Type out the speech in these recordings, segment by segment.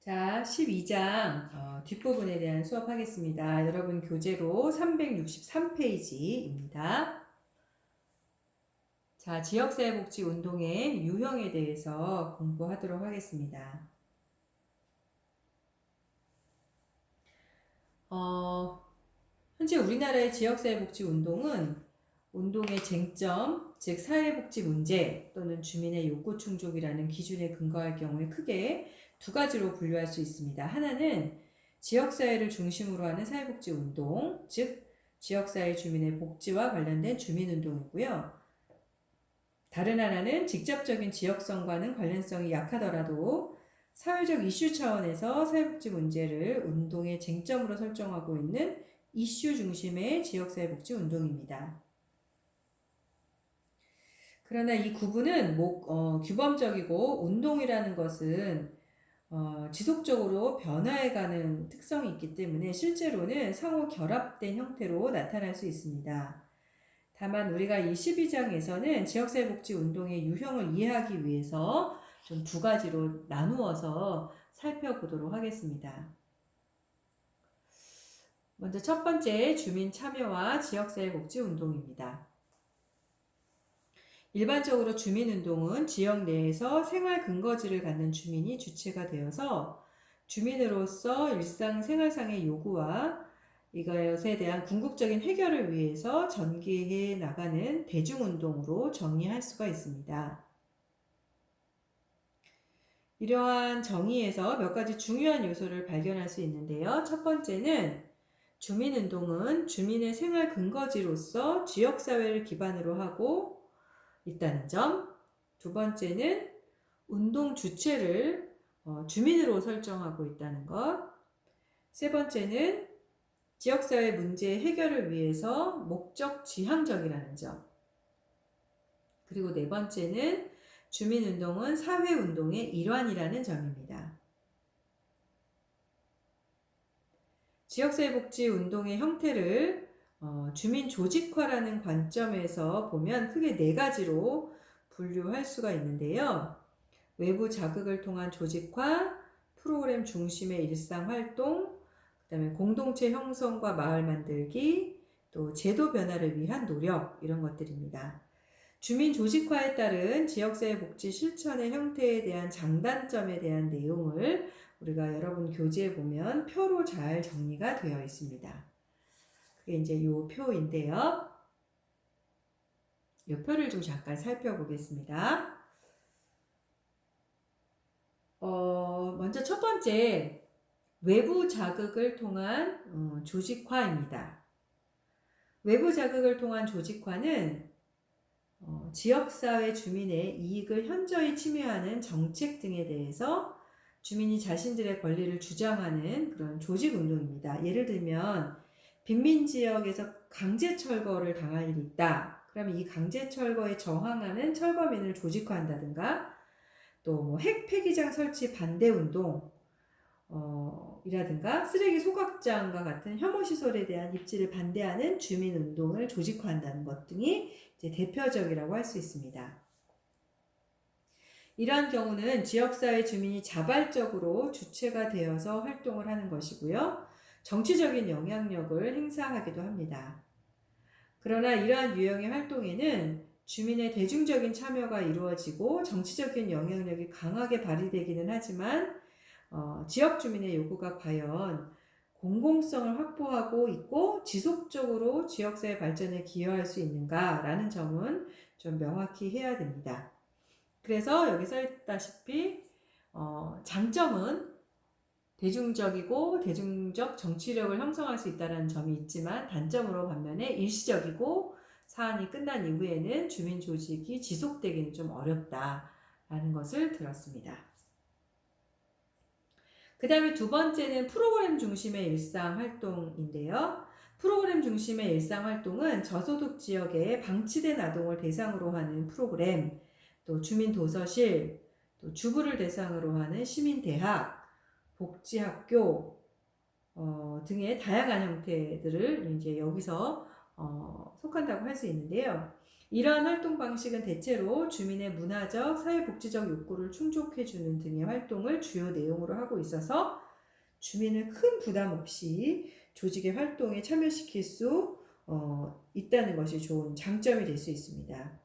자, 12장 뒷부분에 대한 수업하겠습니다. 여러분 교재로 363페이지입니다. 자, 지역사회복지운동의 유형에 대해서 공부하도록 하겠습니다. 현재 우리나라의 지역사회복지운동은 운동의 쟁점, 즉 사회복지 문제 또는 주민의 욕구 충족이라는 기준에 근거할 경우에 크게 두 가지로 분류할 수 있습니다. 하나는 지역사회를 중심으로 하는 사회복지운동, 즉 지역사회 주민의 복지와 관련된 주민운동이고요. 다른 하나는 직접적인 지역성과는 관련성이 약하더라도 사회적 이슈 차원에서 사회복지 문제를 운동의 쟁점으로 설정하고 있는 이슈 중심의 지역사회복지운동입니다. 그러나 이 구분은 규범적이고 운동이라는 것은 지속적으로 변화해가는 특성이 있기 때문에 실제로는 상호 결합된 형태로 나타날 수 있습니다. 다만 우리가 이 12장에서는 지역사회복지운동의 유형을 이해하기 위해서 좀 두 가지로 나누어서 살펴보도록 하겠습니다. 먼저 첫 번째, 주민 참여와 지역사회복지운동입니다. 일반적으로 주민운동은 지역 내에서 생활 근거지를 갖는 주민이 주체가 되어서 주민으로서 일상 생활상의 요구와 이것에 대한 궁극적인 해결을 위해서 전개해 나가는 대중운동으로 정의할 수가 있습니다. 이러한 정의에서 몇 가지 중요한 요소를 발견할 수 있는데요. 첫 번째는 주민운동은 주민의 생활 근거지로서 지역사회를 기반으로 하고 있다는 점. 두 번째는 운동 주체를 주민으로 설정하고 있다는 것. 세 번째는 지역사회 문제 해결을 위해서 목적 지향적이라는 점. 그리고 네 번째는 주민운동은 사회운동의 일환이라는 점입니다. 지역사회복지운동의 형태를 주민 조직화라는 관점에서 보면 크게 네 가지로 분류할 수가 있는데요. 외부 자극을 통한 조직화, 프로그램 중심의 일상활동, 그다음에 공동체 형성과 마을 만들기, 또 제도 변화를 위한 노력, 이런 것들입니다. 주민 조직화에 따른 지역사회 복지 실천의 형태에 대한 장단점에 대한 내용을 우리가 여러분 교재에 보면 표로 잘 정리가 되어 있습니다. 그게 이제 이 표인데요. 이 표를 좀 잠깐 살펴보겠습니다. 먼저 첫 번째, 외부 자극을 통한 조직화입니다. 외부 자극을 통한 조직화는 지역사회 주민의 이익을 현저히 침해하는 정책 등에 대해서 주민이 자신들의 권리를 주장하는 그런 조직운동입니다. 예를 들면 빈민지역에서 강제철거를 당할 일이 있다. 그러면 이 강제철거에 저항하는 철거민을 조직화한다든가 또 핵 폐기장 설치 반대운동 이라든가 쓰레기 소각장과 같은 혐오시설에 대한 입지를 반대하는 주민운동을 조직화한다는 것 등이 이제 대표적이라고 할 수 있습니다. 이러한 경우는 지역사회 주민이 자발적으로 주체가 되어서 활동을 하는 것이고요. 정치적인 영향력을 행사하기도 합니다. 그러나 이러한 유형의 활동에는 주민의 대중적인 참여가 이루어지고 정치적인 영향력이 강하게 발휘되기는 하지만 지역 주민의 요구가 과연 공공성을 확보하고 있고 지속적으로 지역사회 발전에 기여할 수 있는가라는 점은 좀 명확히 해야 됩니다. 그래서 여기 써있다시피 장점은 대중적이고 대중적 정치력을 형성할 수 있다는 점이 있지만 단점으로 반면에 일시적이고 사안이 끝난 이후에는 주민 조직이 지속되기는 좀 어렵다라는 것을 들었습니다. 그 다음에 두 번째는 프로그램 중심의 일상활동인데요. 프로그램 중심의 일상활동은 저소득 지역에 방치된 아동을 대상으로 하는 프로그램, 또 주민도서실, 또 주부를 대상으로 하는 시민대학, 복지학교 등의 다양한 형태들을 이제 여기서 속한다고 할 수 있는데요. 이러한 활동 방식은 대체로 주민의 문화적, 사회복지적 욕구를 충족해주는 등의 활동을 주요 내용으로 하고 있어서 주민을 큰 부담 없이 조직의 활동에 참여시킬 수 있다는 것이 좋은 장점이 될 수 있습니다.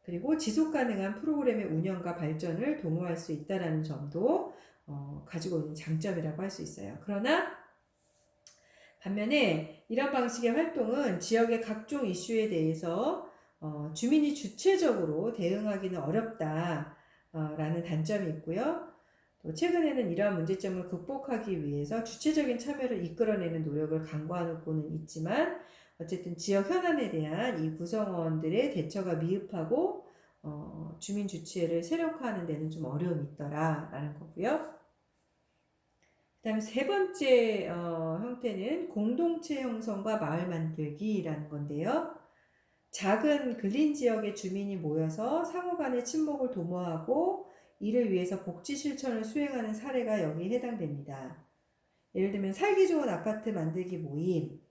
그리고 지속 가능한 프로그램의 운영과 발전을 도모할 수 있다는 점도 가지고 있는 장점이라고 할 수 있어요. 그러나 반면에 이런 방식의 활동은 지역의 각종 이슈에 대해서 주민이 주체적으로 대응하기는 어렵다라는 단점이 있고요. 또 최근에는 이러한 문제점을 극복하기 위해서 주체적인 참여를 이끌어내는 노력을 강구하고는 있지만 어쨌든 지역 현안에 대한 이 구성원들의 대처가 미흡하고 주민 주체를 세력화하는 데는 좀 어려움이 있더라라는 거고요. 그 다음에 세 번째 형태는 공동체 형성과 마을 만들기라는 건데요. 작은 근린 지역의 주민이 모여서 상호 간의 친목을 도모하고 이를 위해서 복지 실천을 수행하는 사례가 여기에 해당됩니다. 예를 들면 살기 좋은 아파트 만들기 모임,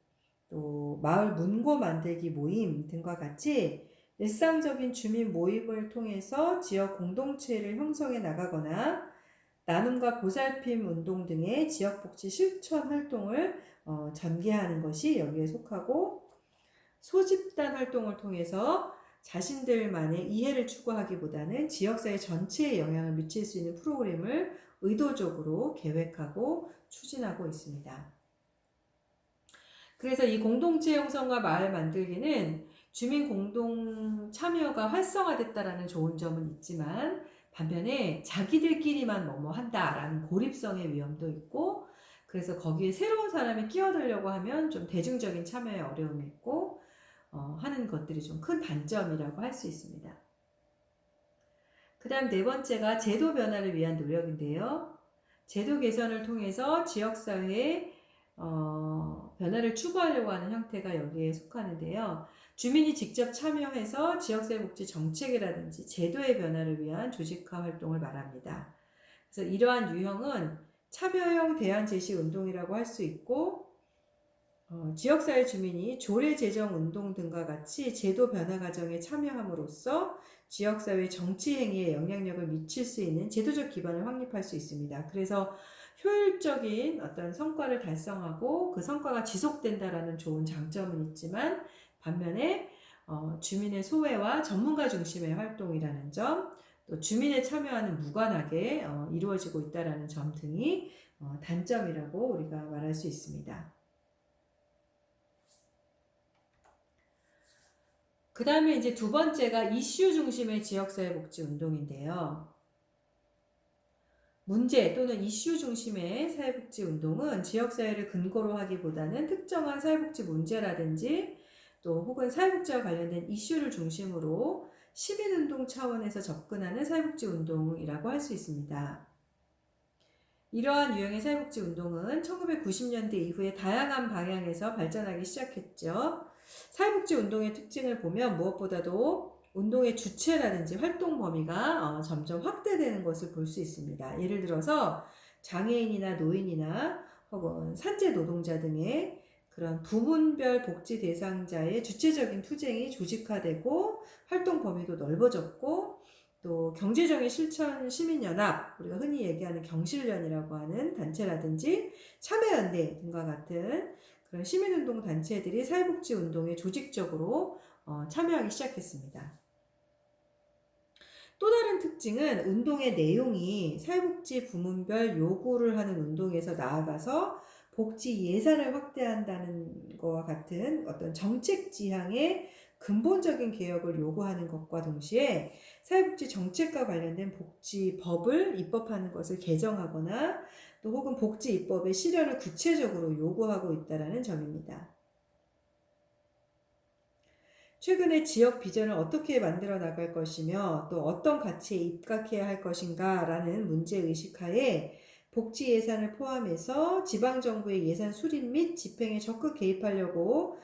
또 마을 문고 만들기 모임 등과 같이 일상적인 주민 모임을 통해서 지역 공동체를 형성해 나가거나 나눔과 보살핌 운동 등의 지역복지 실천 활동을 전개하는 것이 여기에 속하고 소집단 활동을 통해서 자신들만의 이해를 추구하기보다는 지역사회 전체에 영향을 미칠 수 있는 프로그램을 의도적으로 계획하고 추진하고 있습니다. 그래서 이 공동체 형성과 마을 만들기는 주민 공동 참여가 활성화됐다라는 좋은 점은 있지만 반면에 자기들끼리만 뭐뭐 한다라는 고립성의 위험도 있고 그래서 거기에 새로운 사람이 끼어들려고 하면 좀 대중적인 참여에 어려움이 있고 하는 것들이 좀 큰 단점이라고 할 수 있습니다. 그 다음 네 번째가 제도 변화를 위한 노력인데요. 제도 개선을 통해서 지역사회의 변화를 추구하려고 하는 형태가 여기에 속하는데요. 주민이 직접 참여해서 지역사회 복지 정책이라든지 제도의 변화를 위한 조직화 활동을 말합니다. 그래서 이러한 유형은 참여형 대안 제시 운동이라고 할 수 있고 지역사회 주민이 조례 제정 운동 등과 같이 제도 변화 과정에 참여함으로써 지역사회 정치 행위에 영향력을 미칠 수 있는 제도적 기반을 확립할 수 있습니다. 그래서 효율적인 어떤 성과를 달성하고 그 성과가 지속된다라는 좋은 장점은 있지만 반면에 주민의 소외와 전문가 중심의 활동이라는 점, 또 주민의 참여와는 무관하게 이루어지고 있다라는 점 등이 단점이라고 우리가 말할 수 있습니다. 그 다음에 이제 두 번째가 이슈 중심의 지역사회복지 운동인데요. 문제 또는 이슈 중심의 사회복지 운동은 지역사회를 근거로 하기보다는 특정한 사회복지 문제라든지 또 혹은 사회복지와 관련된 이슈를 중심으로 시민운동 차원에서 접근하는 사회복지 운동이라고 할 수 있습니다. 이러한 유형의 사회복지 운동은 1990년대 이후에 다양한 방향에서 발전하기 시작했죠. 사회복지 운동의 특징을 보면 무엇보다도 운동의 주체라든지 활동 범위가 점점 확대되는 것을 볼 수 있습니다. 예를 들어서 장애인이나 노인이나 혹은 산재 노동자 등의 그런 부문별 복지 대상자의 주체적인 투쟁이 조직화되고 활동 범위도 넓어졌고 또 경제적인 실천 시민연합, 우리가 흔히 얘기하는 경실련이라고 하는 단체라든지 참여연대 등과 같은 그런 시민운동 단체들이 사회복지 운동에 조직적으로 참여하기 시작했습니다. 또 다른 특징은 운동의 내용이 사회복지 부문별 요구를 하는 운동에서 나아가서 복지 예산을 확대한다는 것과 같은 어떤 정책 지향의 근본적인 개혁을 요구하는 것과 동시에 사회복지 정책과 관련된 복지법을 입법하는 것을 개정하거나 또 혹은 복지 입법의 실현을 구체적으로 요구하고 있다는 점입니다. 최근에 지역 비전을 어떻게 만들어 나갈 것이며 또 어떤 가치에 입각해야 할 것인가 라는 문제의식 하에 복지 예산을 포함해서 지방정부의 예산 수립 및 집행에 적극 개입하고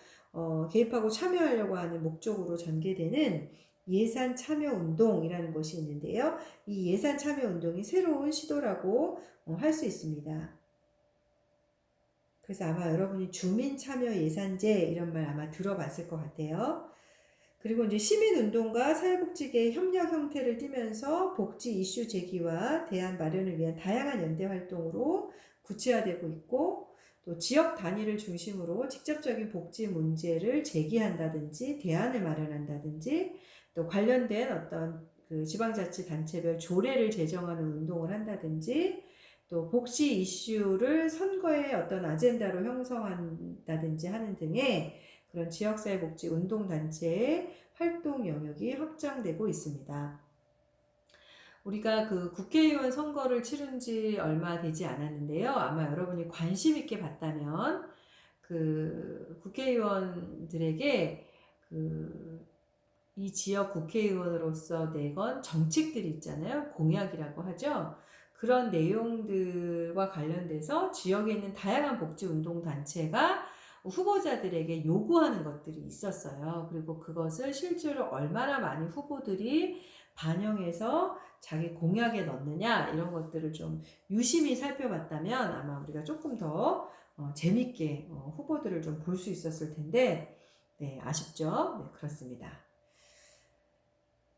참여하려고 하는 목적으로 전개되는 예산 참여 운동이라는 것이 있는데요. 이 예산 참여 운동이 새로운 시도라고 할 수 있습니다. 그래서 아마 여러분이 주민 참여 예산제 이런 말 아마 들어봤을 것 같아요. 그리고 이제 시민운동과 사회복지계의 협력 형태를 띠면서 복지 이슈 제기와 대안 마련을 위한 다양한 연대 활동으로 구체화되고 있고, 또 지역 단위를 중심으로 직접적인 복지 문제를 제기한다든지 대안을 마련한다든지, 또 관련된 어떤 그 지방자치단체별 조례를 제정하는 운동을 한다든지, 또 복지 이슈를 선거의 어떤 아젠다로 형성한다든지 하는 등의 그런 지역사회복지 운동단체의 활동 영역이 확장되고 있습니다. 우리가 그 국회의원 선거를 치른 지 얼마 되지 않았는데요. 아마 여러분이 관심 있게 봤다면 그 국회의원들에게 그 이 지역 국회의원으로서 내건 정책들이 있잖아요. 공약이라고 하죠. 그런 내용들과 관련돼서 지역에 있는 다양한 복지운동단체가 후보자들에게 요구하는 것들이 있었어요. 그리고 그것을 실제로 얼마나 많이 후보들이 반영해서 자기 공약에 넣느냐, 이런 것들을 좀 유심히 살펴봤다면 아마 우리가 조금 더 재밌게 후보들을 좀 볼 수 있었을 텐데, 네, 아쉽죠? 네, 그렇습니다.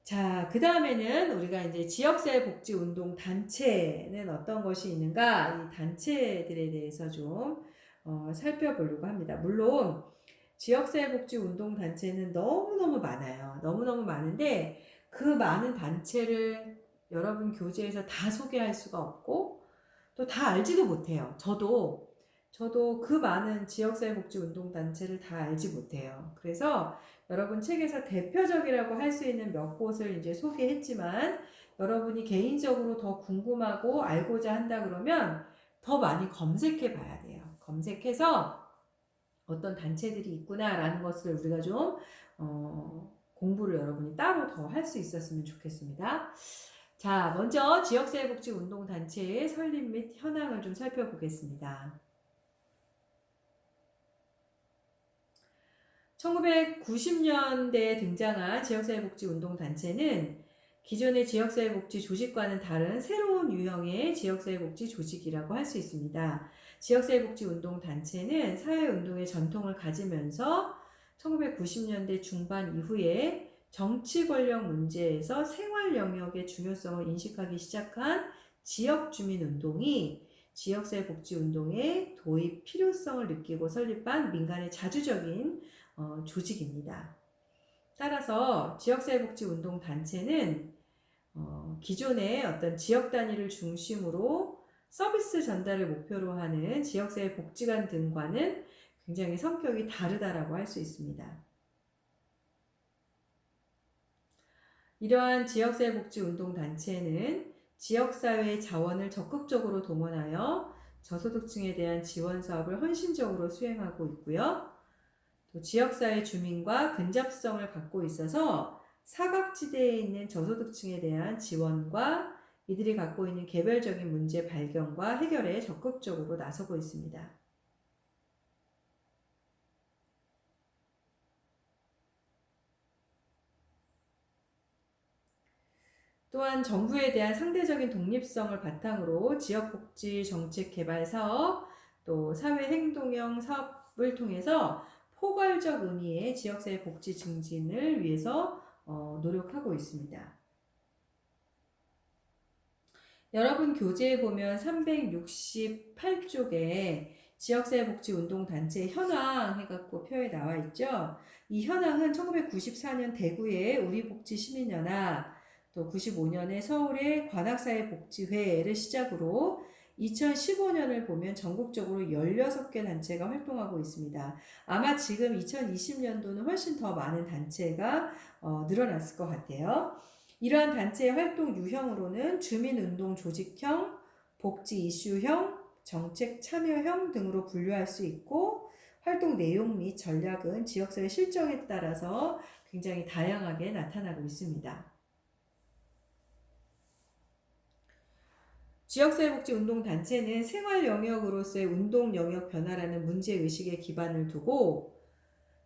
자, 그 다음에는 우리가 이제 지역사회복지운동 단체는 어떤 것이 있는가, 이 단체들에 대해서 좀 살펴보려고 합니다. 물론 지역사회복지운동 단체는 너무너무 많아요. 너무너무 많은데 그 많은 단체를 여러분 교재에서 다 소개할 수가 없고 또 다 알지도 못해요. 저도 그 많은 지역사회복지운동단체를 다 알지 못해요. 그래서 여러분 책에서 대표적이라고 할 수 있는 몇 곳을 이제 소개했지만, 여러분이 개인적으로 더 궁금하고 알고자 한다 그러면 더 많이 검색해 봐야 돼요. 검색해서 어떤 단체들이 있구나라는 것을 우리가 좀 공부를 여러분이 따로 더 할 수 있었으면 좋겠습니다. 자, 먼저 지역사회복지운동단체의 설립 및 현황을 좀 살펴보겠습니다. 1990년대에 등장한 지역사회복지운동단체는 기존의 지역사회복지 조직과는 다른 새로운 유형의 지역사회복지 조직이라고 할 수 있습니다. 지역사회복지운동단체는 사회운동의 전통을 가지면서 1990년대 중반 이후에 정치 권력 문제에서 생활 영역의 중요성을 인식하기 시작한 지역주민운동이 지역사회복지운동의 도입 필요성을 느끼고 설립한 민간의 자주적인 조직입니다. 따라서 지역사회복지운동단체는 기존의 어떤 지역 단위를 중심으로 서비스 전달을 목표로 하는 지역사회복지관 등과는 굉장히 성격이 다르다라고 할 수 있습니다. 이러한 지역사회복지운동단체는 지역사회의 자원을 적극적으로 동원하여 저소득층에 대한 지원 사업을 헌신적으로 수행하고 있고요. 또 지역사회 주민과 근접성을 갖고 있어서 사각지대에 있는 저소득층에 대한 지원과 이들이 갖고 있는 개별적인 문제 발견과 해결에 적극적으로 나서고 있습니다. 또한 정부에 대한 상대적인 독립성을 바탕으로 지역복지 정책 개발 사업, 또 사회행동형 사업을 통해서 포괄적 의미의 지역사회 복지 증진을 위해서 노력하고 있습니다. 여러분 교재에 보면 368쪽에 지역사회복지운동단체 현황 해갖고 표에 나와 있죠. 이 현황은 1994년 대구의 우리복지시민연합, 또 95년에 서울의 관악사회복지회를 시작으로 2015년을 보면 전국적으로 16개 단체가 활동하고 있습니다. 아마 지금 2020년도는 훨씬 더 많은 단체가 늘어났을 것 같아요. 이러한 단체의 활동 유형으로는 주민운동 조직형, 복지 이슈형, 정책 참여형 등으로 분류할 수 있고, 활동 내용 및 전략은 지역사회 실정에 따라서 굉장히 다양하게 나타나고 있습니다. 지역사회복지운동단체는 생활 영역으로서의 운동 영역 변화라는 문제의식에 기반을 두고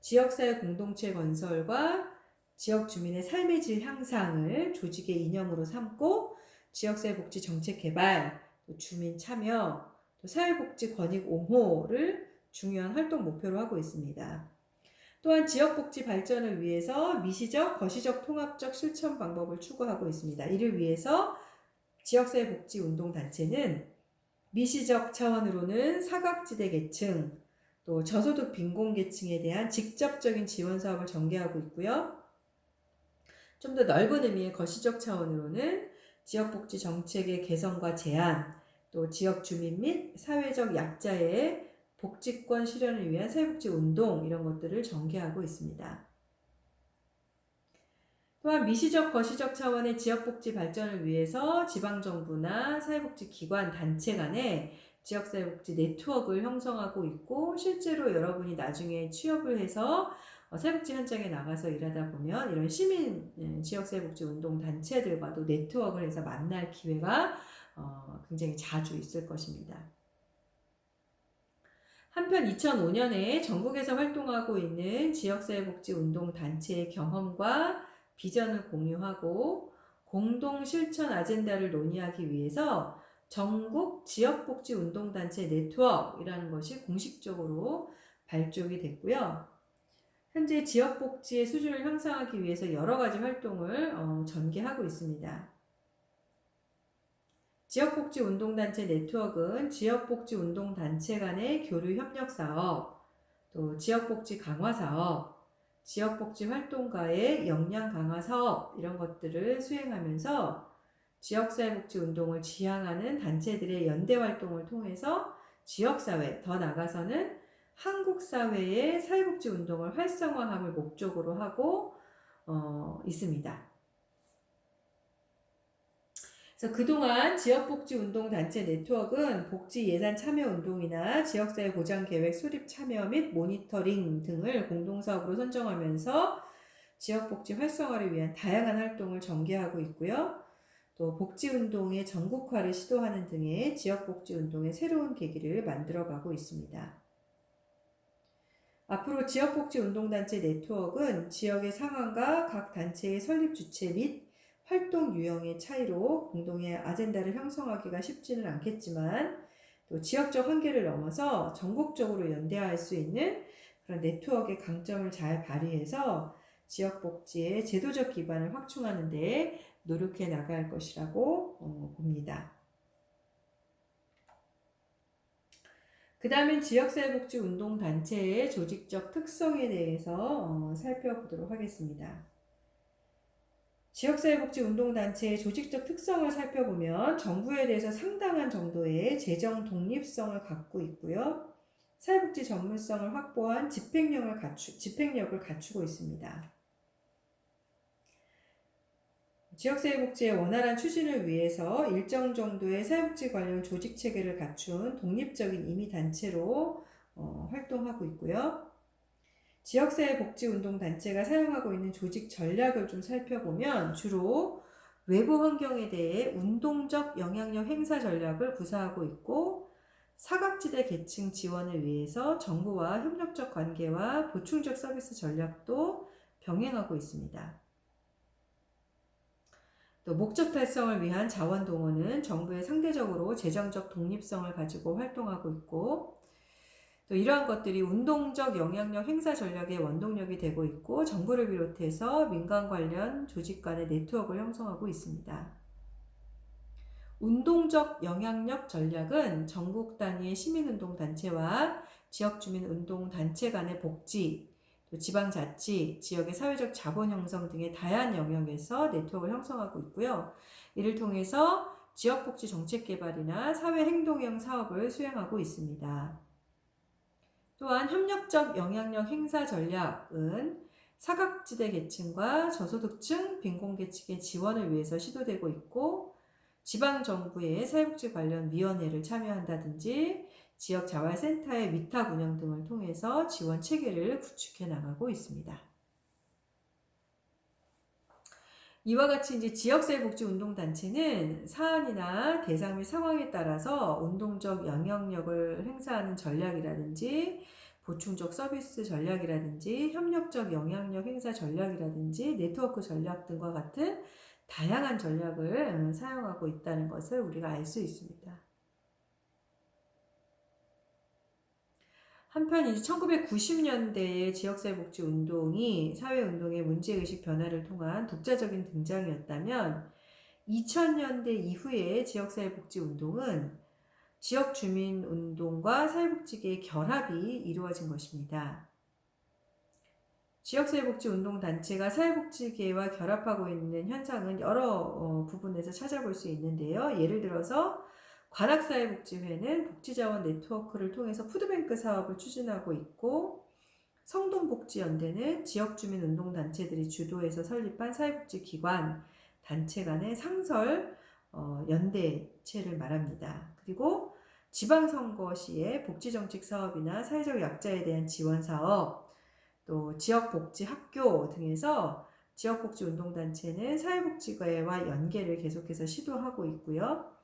지역사회 공동체 건설과 지역 주민의 삶의 질 향상을 조직의 이념으로 삼고 지역사회복지 정책 개발, 또 주민 참여, 또 사회복지 권익 옹호를 중요한 활동 목표로 하고 있습니다. 또한 지역복지 발전을 위해서 미시적, 거시적 통합적 실천 방법을 추구하고 있습니다. 이를 위해서 지역사회복지운동단체는 미시적 차원으로는 사각지대 계층, 또 저소득 빈곤계층에 대한 직접적인 지원 사업을 전개하고 있고요. 좀 더 넓은 의미의 거시적 차원으로는 지역복지 정책의 개선과 제안, 또 지역 주민 및 사회적 약자의 복지권 실현을 위한 사회복지 운동 이런 것들을 전개하고 있습니다. 또한 미시적, 거시적 차원의 지역복지 발전을 위해서 지방정부나 사회복지기관, 단체 간의 지역사회복지 네트워크를 형성하고 있고, 실제로 여러분이 나중에 취업을 해서 사회복지 현장에 나가서 일하다 보면 이런 시민 지역사회복지 운동 단체들과도 네트워크를 해서 만날 기회가 굉장히 자주 있을 것입니다. 한편 2005년에 전국에서 활동하고 있는 지역사회복지 운동 단체의 경험과 비전을 공유하고 공동 실천 아젠다를 논의하기 위해서 전국 지역복지 운동단체 네트워크이라는 것이 공식적으로 발족이 됐고요. 현재 지역복지의 수준을 향상하기 위해서 여러 가지 활동을 전개하고 있습니다. 지역복지운동단체 네트워크는 지역복지운동단체 간의 교류 협력 사업, 또 지역복지 강화 사업, 지역복지 활동가의 역량 강화 사업 이런 것들을 수행하면서 지역사회복지 운동을 지향하는 단체들의 연대 활동을 통해서 지역사회, 더 나아가서는 한국사회의 사회복지 운동을 활성화함을 목적으로 하고 있습니다. 그래서 그동안 지역복지운동단체 네트워크는 복지예산 참여운동이나 지역사회 보장계획 수립 참여 및 모니터링 등을 공동사업으로 선정하면서 지역복지 활성화를 위한 다양한 활동을 전개하고 있고요. 또 복지운동의 전국화를 시도하는 등의 지역복지운동의 새로운 계기를 만들어가고 있습니다. 앞으로 지역복지운동단체 네트워크는 지역의 상황과 각 단체의 설립 주체 및 활동 유형의 차이로 공동의 아젠다를 형성하기가 쉽지는 않겠지만 또 지역적 한계를 넘어서 전국적으로 연대할 수 있는 그런 네트워크의 강점을 잘 발휘해서 지역복지의 제도적 기반을 확충하는 데 노력해 나갈 것이라고 봅니다. 그 다음엔 지역사회복지운동단체의 조직적 특성에 대해서 살펴보도록 하겠습니다. 지역사회복지운동단체의 조직적 특성을 살펴보면 정부에 대해서 상당한 정도의 재정 독립성을 갖고 있고요. 사회복지 전문성을 확보한 집행력을 갖추고 있습니다. 지역사회복지의 원활한 추진을 위해서 일정 정도의 사회복지 관련 조직 체계를 갖춘 독립적인 임의단체로 활동하고 있고요. 지역사회복지운동단체가 사용하고 있는 조직 전략을 좀 살펴보면 주로 외부 환경에 대해 운동적 영향력 행사 전략을 구사하고 있고 사각지대 계층 지원을 위해서 정부와 협력적 관계와 보충적 서비스 전략도 병행하고 있습니다. 또 목적 달성을 위한 자원 동원은 정부의 상대적으로 재정적 독립성을 가지고 활동하고 있고 또 이러한 것들이 운동적 영향력 행사 전략의 원동력이 되고 있고 정부를 비롯해서 민간 관련 조직 간의 네트워크를 형성하고 있습니다. 운동적 영향력 전략은 전국 단위의 시민운동단체와 지역주민운동단체 간의 복지, 또 지방자치, 지역의 사회적 자본 형성 등의 다양한 영역에서 네트워크를 형성하고 있고요. 이를 통해서 지역복지 정책 개발이나 사회행동형 사업을 수행하고 있습니다. 또한 협력적 영향력 행사 전략은 사각지대 계층과 저소득층, 빈곤계층의 지원을 위해서 시도되고 있고 지방정부의 사회복지 관련 위원회를 참여한다든지 지역자활센터의 위탁 운영 등을 통해서 지원 체계를 구축해 나가고 있습니다. 이와 같이 이제 지역사회복지운동단체는 사안이나 대상 및 상황에 따라서 운동적 영향력을 행사하는 전략이라든지 보충적 서비스 전략이라든지 협력적 영향력 행사 전략이라든지 네트워크 전략 등과 같은 다양한 전략을 사용하고 있다는 것을 우리가 알 수 있습니다. 한편 이제 1990년대의 지역사회복지 운동이 사회운동의 문제의식 변화를 통한 독자적인 등장이었다면 2000년대 이후의 지역사회복지 운동은 지역주민운동과 사회복지계의 결합이 이루어진 것입니다. 지역사회복지운동단체가 사회복지계와 결합하고 있는 현상은 여러 부분에서 찾아볼 수 있는데요. 예를 들어서 관악사회복지회는 복지자원 네트워크를 통해서 푸드뱅크 사업을 추진하고 있고, 성동복지연대는 지역주민운동단체들이 주도해서 설립한 사회복지기관, 단체 간의 상설 연대체를 말합니다. 그리고 지방선거 시에 복지정책 사업이나 사회적 약자에 대한 지원 사업, 또 지역복지학교 등에서 지역복지운동단체는 사회복지과와 연계를 계속해서 시도하고 있고요.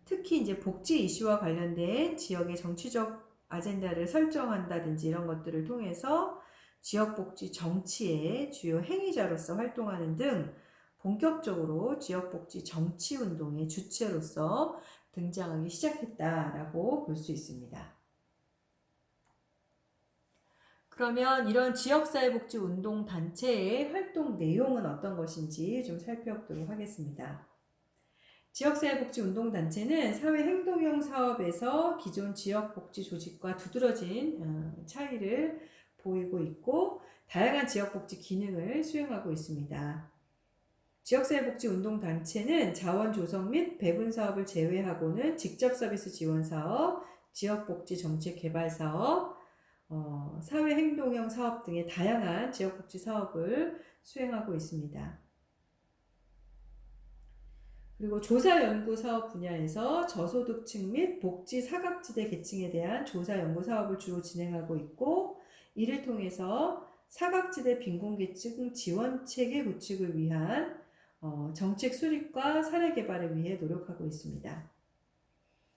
특히 이제 복지 이슈와 관련된 지역의 정치적 아젠다를 설정한다든지 이런 것들을 통해서 지역복지 정치의 주요 행위자로서 활동하는 등 본격적으로 지역복지 정치운동의 주체로서 등장하기 시작했다라고 볼 수 있습니다. 그러면 이런 지역사회복지운동단체의 활동 내용은 어떤 것인지 좀 살펴보도록 하겠습니다. 지역사회복지운동단체는 사회행동형 사업에서 기존 지역복지조직과 두드러진 차이를 보이고 있고 다양한 지역복지 기능을 수행하고 있습니다. 지역사회복지운동단체는 자원 조성 및 배분 사업을 제외하고는 직접 서비스 지원 사업, 지역복지 정책 개발 사업, 사회행동형 사업 등의 다양한 지역복지 사업을 수행하고 있습니다. 그리고 조사연구 사업 분야에서 저소득층 및 복지 사각지대 계층에 대한 조사 연구 사업을 주로 진행하고 있고, 이를 통해서 사각지대 빈곤계층 지원체계 구축을 위한 정책 수립과 사례 개발을 위해 노력하고 있습니다.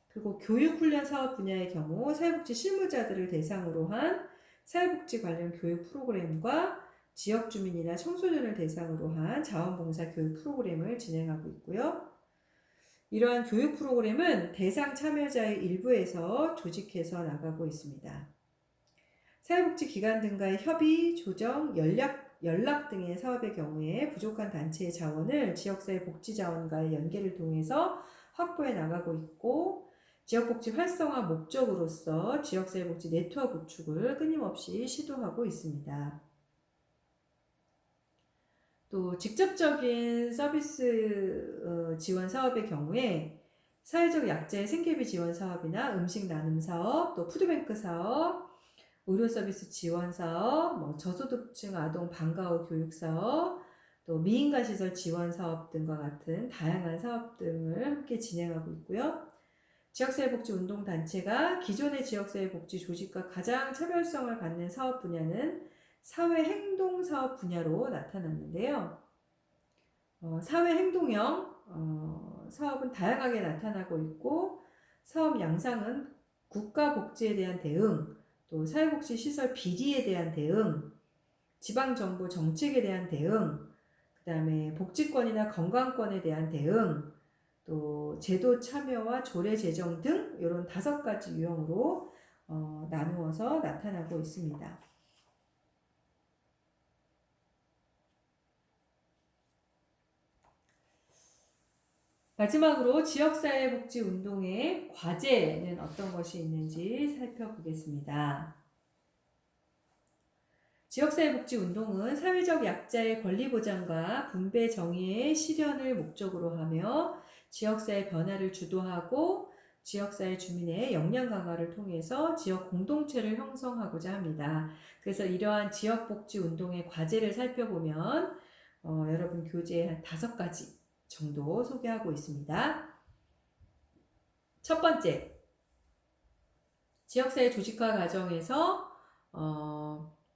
그리고 교육훈련 사업 분야의 경우 사회복지 실무자들을 대상으로 한 사회복지 관련 교육 프로그램과 지역주민이나 청소년을 대상으로 한 자원봉사 교육 프로그램을 진행하고 있고요. 이러한 교육 프로그램은 대상 참여자의 일부에서 조직해서 나가고 있습니다. 사회복지 기관 등과의 협의, 조정, 연락 등의 사업의 경우에 부족한 단체의 자원을 지역사회 복지자원과의 연계를 통해서 확보해 나가고 있고, 지역복지 활성화 목적으로서 지역사회복지 네트워크 구축을 끊임없이 시도하고 있습니다. 또 직접적인 서비스 지원 사업의 경우에 사회적 약자의 생계비 지원 사업이나 음식 나눔 사업, 또 푸드뱅크 사업, 의료 서비스 지원 사업, 저소득층 아동 방과 후 교육 사업, 또 미인가 시설 지원 사업 등과 같은 다양한 사업 등을 함께 진행하고 있고요. 지역사회복지운동단체가 기존의 지역사회복지 조직과 가장 차별성을 갖는 사업 분야는 사회행동사업 분야로 나타났는데요. 사회행동형 사업은 다양하게 나타나고 있고, 사업 양상은 국가복지에 대한 대응, 또 사회복지 시설 비리에 대한 대응, 지방정부 정책에 대한 대응, 그 다음에 복지권이나 건강권에 대한 대응, 또 제도 참여와 조례 제정 등 이런 5가지 유형으로 나누어서 나타나고 있습니다. 마지막으로 지역사회복지운동의 과제는 어떤 것이 있는지 살펴보겠습니다. 지역사회복지운동은 사회적 약자의 권리 보장과 분배 정의의 실현을 목적으로 하며 지역사회 변화를 주도하고 지역사회 주민의 역량 강화를 통해서 지역 공동체를 형성하고자 합니다. 그래서 이러한 지역복지운동의 과제를 살펴보면 여러분 교재에 한 5가지 정도 소개하고 있습니다. 첫 번째, 지역사회 조직화 과정에서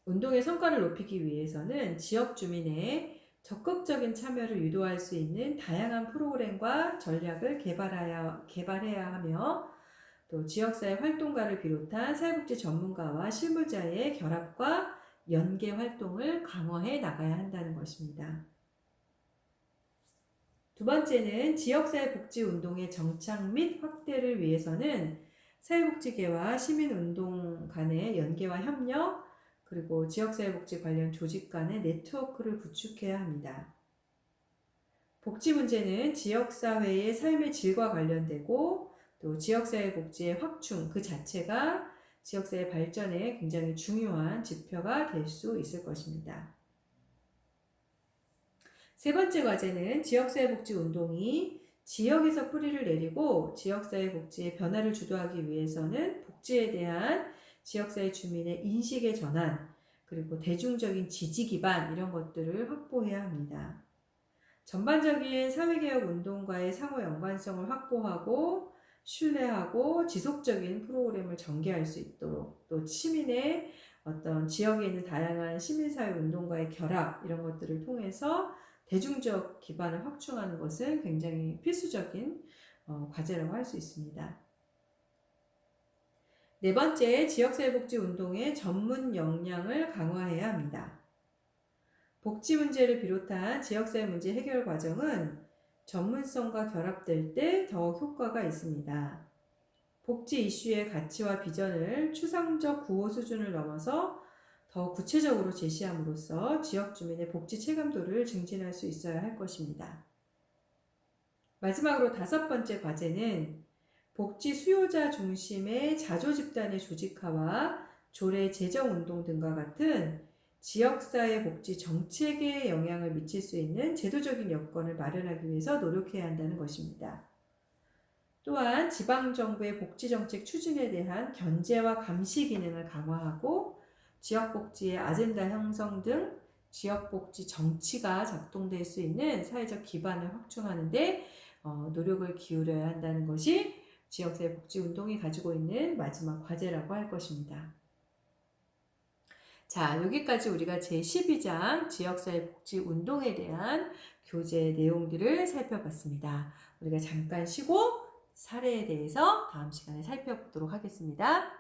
운동의 성과를 높이기 위해서는 지역 주민의 적극적인 참여를 유도할 수 있는 다양한 프로그램과 전략을 개발해야 하며, 또 지역사회 활동가를 비롯한 사회복지 전문가와 실무자의 결합과 연계 활동을 강화해 나가야 한다는 것입니다. 두 번째는 지역사회 복지운동의 정착 및 확대를 위해서는 사회복지계와 시민운동 간의 연계와 협력, 그리고 지역사회복지 관련 조직 간의 네트워크를 구축해야 합니다. 복지 문제는 지역사회의 삶의 질과 관련되고 또 지역사회복지의 확충 그 자체가 지역사회 발전에 굉장히 중요한 지표가 될 수 있을 것입니다. 세 번째 과제는 지역사회복지 운동이 지역에서 뿌리를 내리고 지역사회복지의 변화를 주도하기 위해서는 복지에 대한 지역사회 주민의 인식의 전환, 그리고 대중적인 지지 기반 이런 것들을 확보해야 합니다. 전반적인 사회개혁 운동과의 상호 연관성을 확보하고 신뢰하고 지속적인 프로그램을 전개할 수 있도록 또 시민의 어떤 지역에 있는 다양한 시민사회 운동과의 결합 이런 것들을 통해서 대중적 기반을 확충하는 것은 굉장히 필수적인 과제라고 할 수 있습니다. 네 번째, 지역사회복지 운동의 전문 역량을 강화해야 합니다. 복지 문제를 비롯한 지역사회 문제 해결 과정은 전문성과 결합될 때 더욱 효과가 있습니다. 복지 이슈의 가치와 비전을 추상적 구호 수준을 넘어서 더 구체적으로 제시함으로써 지역 주민의 복지 체감도를 증진할 수 있어야 할 것입니다. 마지막으로 다섯 번째 과제는 복지 수요자 중심의 자조집단의 조직화와 조례 제정 운동 등과 같은 지역사회 복지 정책에 영향을 미칠 수 있는 제도적인 여건을 마련하기 위해서 노력해야 한다는 것입니다. 또한 지방정부의 복지정책 추진에 대한 견제와 감시 기능을 강화하고 지역복지의 아젠다 형성 등 지역복지 정치가 작동될 수 있는 사회적 기반을 확충하는 데 노력을 기울여야 한다는 것이 지역사회 복지운동이 가지고 있는 마지막 과제라고 할 것입니다. 자, 여기까지 우리가 제12장 지역사회 복지운동에 대한 교재 내용들을 살펴봤습니다. 우리가 잠깐 쉬고 사례에 대해서 다음 시간에 살펴보도록 하겠습니다.